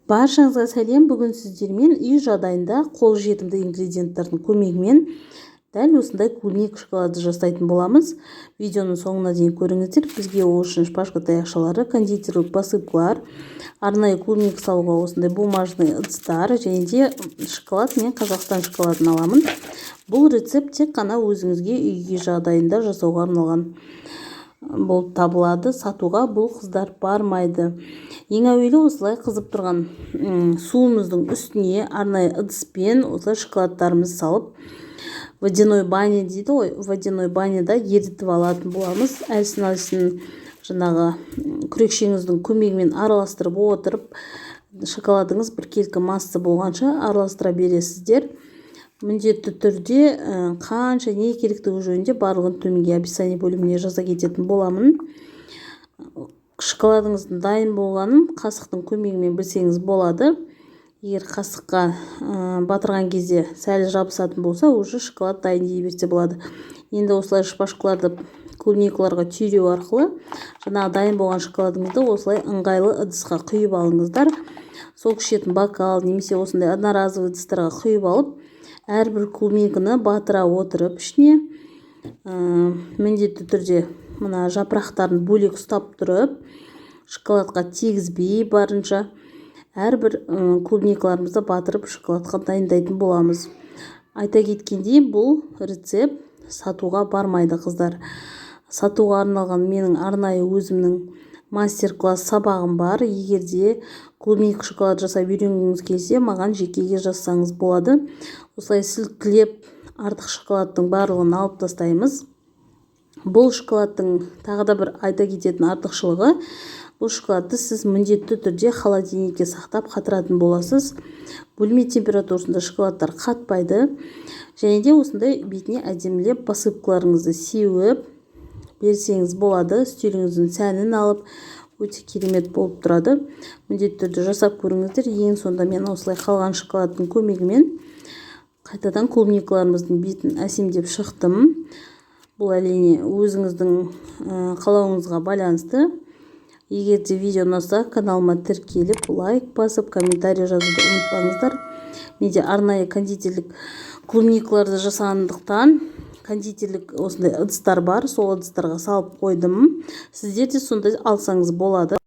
Баршаңызға сәлем. Бүгін сіздермен үй жағдайында қолжетімді ингредиенттердің көмегімен дәл осындай клубника шоколады жасайтын боламыз. Видеоның соңына дейін көріңіздер. Бізге ол үшін шпажка таяқшалары, кондитерлік посыпкалар, арнайы клубника салуға осындай бумажный ыдыстар және де шоколад. Мен Қазақстан шоколадын аламын. Бұл рецепт тек қана өзіңізге үй жағдайында жасауға арналған болып табылады. Сатуға бұл қыздар бармайды. Ең әуелі осылай қызып тұрған суымыздың үстіне арнайы ыдыспен осылай шоколадтарымызды салып, водяной баня дейді ғой, водяной баняда ерітіп алатын боламыз. Әлсін жаңағы күрекшеңіздің көмегімен араластырып отырып, шоколадыңыз біркелкі масса болғанша араластыра бересіздер. Міндетті түрде қанша не керектігі жөнінде барлығын төменге описание бөліміне жаза кететін боламын. Шоколадыңыздың дайын болғанын қасықтың көмегімен білсеңіз болады. Егер қасыққа батырған кезде сәл жабысатын болса, уже шоколад дайын дей берсе болады. Енді осылай шпажкаларды клубникаларға түйреу арқылы жаңағы дайын болған шоколадыңызды осылай ыңғайлы ыдысқа құйып алыңыздар. Сол ішетін бокал немесе осындай одноразовый ыдыстарға құйып алып, әрбір клубниканы батыра отырып ішіне міндетті түрде мына жапырақтарын бөлек ұстап тұрып, шоколадқа тигізбей барынша әрбір клубникаларымызды батырып шоколадқа дайындайтын боламыз. Айта кеткендей, бұл рецепт сатуға бармайды, қыздар. Сатуға арналған менің арнайы өзімнің мастер-класс сабағым бар. Егер де клубника шоколад жасап үйренгіңіз келсе, маған жекеге жазсаңыз болады. Осылай сілкілеп артық шоколадтың барлығын алып тастаймыз. Бұл шоколадтың тағы да бір айта кететін артықшылығы, бұл шоколадты сіз міндетті түрде холодильникке сақтап қатыратын боласыз. Бөлме температурасында шоколадтар қатпайды. Және де осындай бетіне әдемілеп посыпкаларыңызды сеуіп берсеңіз болады. Үстеліңіздің сәнін алып, өте керемет болып тұрады. Міндетті түрде жасап көріңіздер. Ең сонда мен осылай қалған шоколадтың көмегімен қайтадан клубникаларымыздың бетін әсемдеп шықтым. Бұл әрине өзіңіздің қалауыңызға байланысты. Егер де видео ұнаса, каналыма тіркеліп, лайк басып, комментарий жазуды ұмытпаңыздар. Менде арнайы кондитерлік клубникаларды жасағандықтан кондитерлік осындай ыдыстар бар. Сол ыдыстарға салып қойдым. Сіздер де сондай алсаңыз болады.